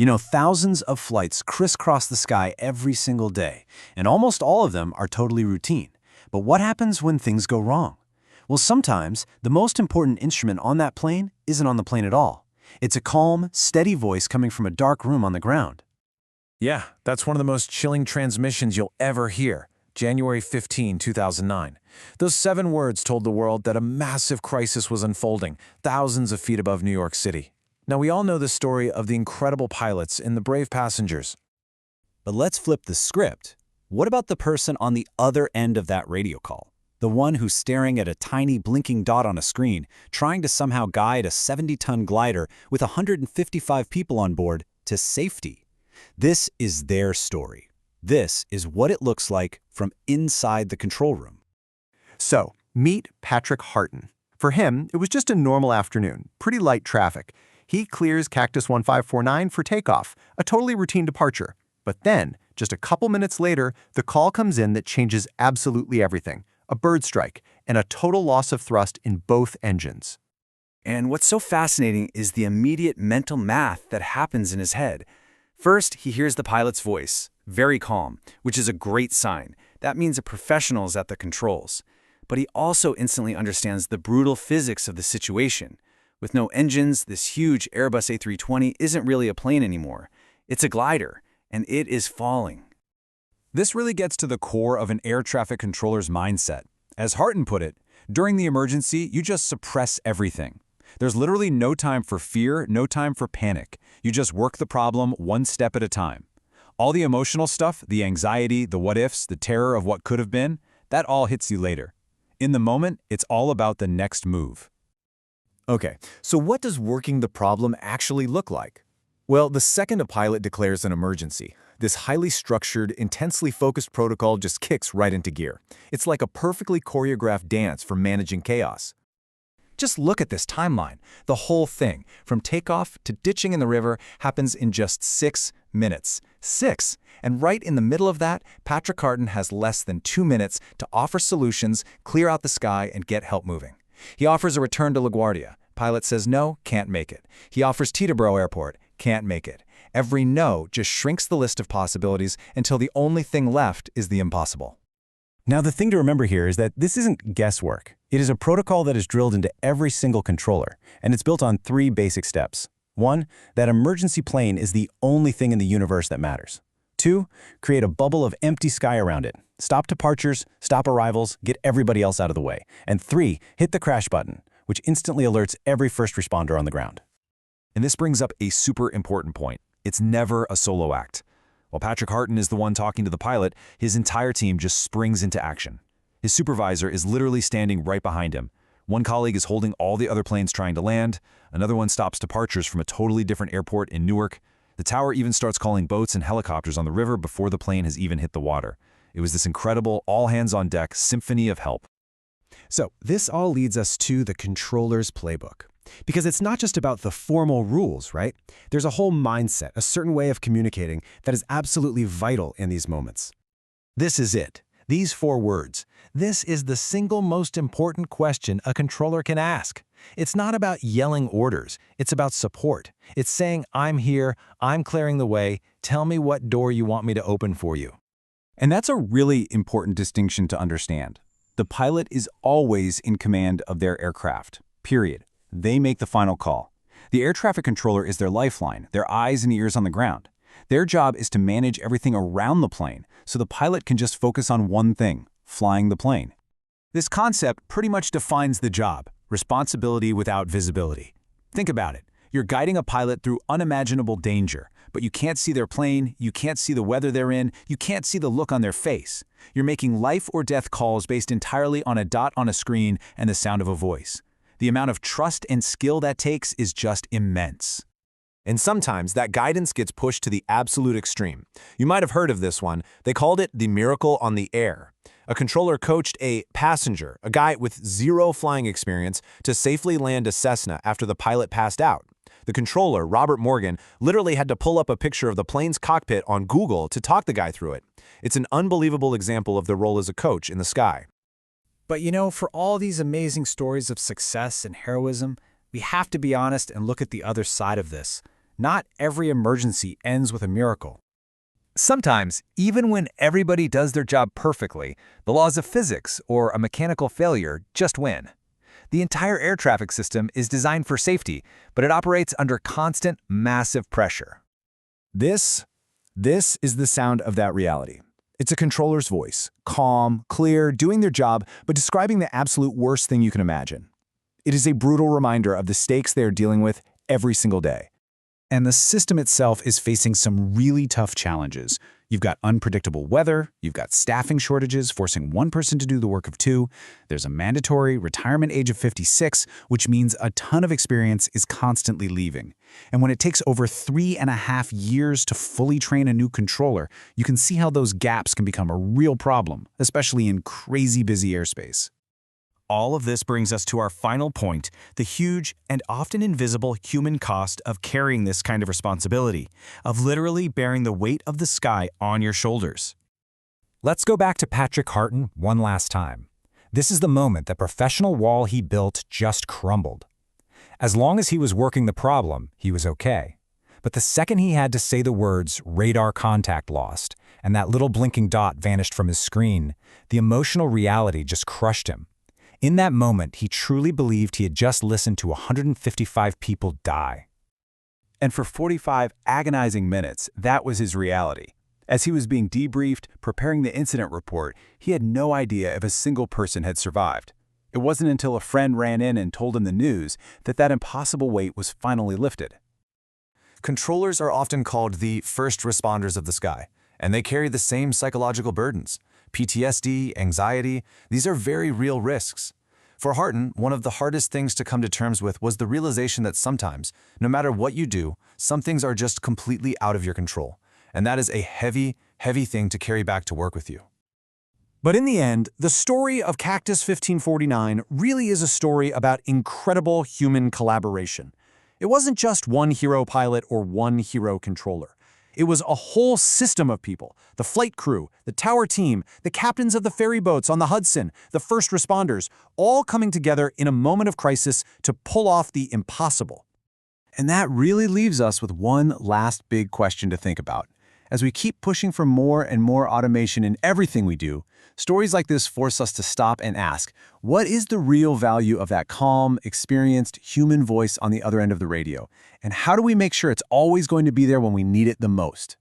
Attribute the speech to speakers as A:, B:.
A: Thousands of flights crisscross the sky every single day, and almost all of them are totally routine. But what happens when things go wrong? Well, sometimes the most important instrument on that plane isn't on the plane at all. It's a calm, steady voice coming from a dark room on the ground.
B: Yeah, that's one of the most chilling transmissions you'll ever hear. January 15, 2009. Those 7 words told the world that a massive crisis was unfolding, thousands of feet above New York City. Now, we all know the story of the incredible pilots and the brave passengers.
C: But let's flip the script. What about the person on the other end of that radio call? The one who's staring at a tiny blinking dot on a screen, trying to somehow guide a 70-ton glider with 155 people on board to safety. This is their story. This is what it looks like from inside the control room.
D: So, meet Patrick Harton. For him, it was just a normal afternoon, pretty light traffic. He clears Cactus 1549 for takeoff, a totally routine departure. But then, just a couple minutes later, the call comes in that changes absolutely everything. A bird strike and a total loss of thrust in both engines.
E: And what's so fascinating is the immediate mental math that happens in his head. First, he hears the pilot's voice, very calm, which is a great sign. That means a professional is at the controls. But he also instantly understands the brutal physics of the situation. With no engines, this huge Airbus A320 isn't really a plane anymore. It's a glider, and it is falling.
F: This really gets to the core of an air traffic controller's mindset. As Harton put it, during the emergency, you just suppress everything. There's literally no time for fear, no time for panic. You just work the problem one step at a time. All the emotional stuff, the anxiety, the what-ifs, the terror of what could have been, that all hits you later. In the moment, it's all about the next move.
B: Okay, so what does working the problem actually look like? Well, the second a pilot declares an emergency, this highly structured, intensely focused protocol just kicks right into gear. It's like a perfectly choreographed dance for managing chaos.
G: Just look at this timeline. The whole thing, from takeoff to ditching in the river, happens in just 6 minutes. 6! And right in the middle of that, Patrick Harton has less than 2 minutes to offer solutions, clear out the sky, and get help moving. He offers a return to LaGuardia. Pilot says no, can't make it. He offers Teterboro Airport, can't make it. Every no just shrinks the list of possibilities until the only thing left is the impossible.
A: Now, the thing to remember here is that this isn't guesswork. It is a protocol that is drilled into every single controller, and it's built on 3 basic steps. 1, that emergency plane is the only thing in the universe that matters. 2, create a bubble of empty sky around it. Stop departures, stop arrivals, get everybody else out of the way. And 3, hit the crash button, which instantly alerts every first responder on the ground.
F: And this brings up a super important point. It's never a solo act. While Patrick Harton is the one talking to the pilot, his entire team just springs into action. His supervisor is literally standing right behind him. One colleague is holding all the other planes trying to land. Another one stops departures from a totally different airport in Newark. The tower even starts calling boats and helicopters on the river before the plane has even hit the water. It was this incredible, all-hands-on-deck symphony of help.
H: So this all leads us to the controller's playbook. Because it's not just about the formal rules, right? There's a whole mindset, a certain way of communicating that is absolutely vital in these moments.
A: This is it. These 4 words. This is the single most important question a controller can ask. It's not about yelling orders. It's about support. It's saying, I'm here, I'm clearing the way, tell me what door you want me to open for you.
F: And that's a really important distinction to understand. The pilot is always in command of their aircraft, period. They make the final call. The air traffic controller is their lifeline, their eyes and ears on the ground. Their job is to manage everything around the plane, so the pilot can just focus on one thing, flying the plane. This concept pretty much defines the job, responsibility without visibility. Think about it. You're guiding a pilot through unimaginable danger, but you can't see their plane, you can't see the weather they're in, you can't see the look on their face. You're making life or death calls based entirely on a dot on a screen and the sound of a voice. The amount of trust and skill that takes is just immense.
D: And sometimes that guidance gets pushed to the absolute extreme. You might have heard of this one. They called it the miracle on the air. A controller coached a passenger, a guy with 0 flying experience, to safely land a Cessna after the pilot passed out. The controller, Robert Morgan, literally had to pull up a picture of the plane's cockpit on Google to talk the guy through it. It's an unbelievable example of the role as a coach in the sky.
C: But for all these amazing stories of success and heroism, we have to be honest and look at the other side of this. Not every emergency ends with a miracle.
G: Sometimes, even when everybody does their job perfectly, the laws of physics or a mechanical failure just win. The entire air traffic system is designed for safety, but it operates under constant, massive pressure.
D: This is the sound of that reality. It's a controller's voice, calm, clear, doing their job, but describing the absolute worst thing you can imagine. It is a brutal reminder of the stakes they are dealing with every single day.
C: And the system itself is facing some really tough challenges. You've got unpredictable weather, you've got staffing shortages forcing one person to do the work of two, there's a mandatory retirement age of 56, which means a ton of experience is constantly leaving. And when it takes over 3.5 years to fully train a new controller, you can see how those gaps can become a real problem, especially in crazy busy airspace. All of this brings us to our final point, the huge and often invisible human cost of carrying this kind of responsibility, of literally bearing the weight of the sky on your shoulders.
F: Let's go back to Patrick Harton one last time. This is the moment the professional wall he built just crumbled. As long as he was working the problem, he was okay. But the second he had to say the words radar contact lost, and that little blinking dot vanished from his screen, the emotional reality just crushed him. In that moment, he truly believed he had just listened to 155 people die.
C: And for 45 agonizing minutes, that was his reality. As he was being debriefed, preparing the incident report, he had no idea if a single person had survived. It wasn't until a friend ran in and told him the news that that impossible weight was finally lifted.
B: Controllers are often called the first responders of the sky, and they carry the same psychological burdens. PTSD, anxiety, these are very real risks. For Harton, one of the hardest things to come to terms with was the realization that sometimes, no matter what you do, some things are just completely out of your control. And that is a heavy, heavy thing to carry back to work with you.
D: But in the end, the story of Cactus 1549 really is a story about incredible human collaboration. It wasn't just one hero pilot or one hero controller. It was a whole system of people, the flight crew, the tower team, the captains of the ferry boats on the Hudson, the first responders, all coming together in a moment of crisis to pull off the impossible. And that really leaves us with one last big question to think about. As we keep pushing for more and more automation in everything we do, stories like this force us to stop and ask, what is the real value of that calm, experienced human voice on the other end of the radio? And how do we make sure it's always going to be there when we need it the most?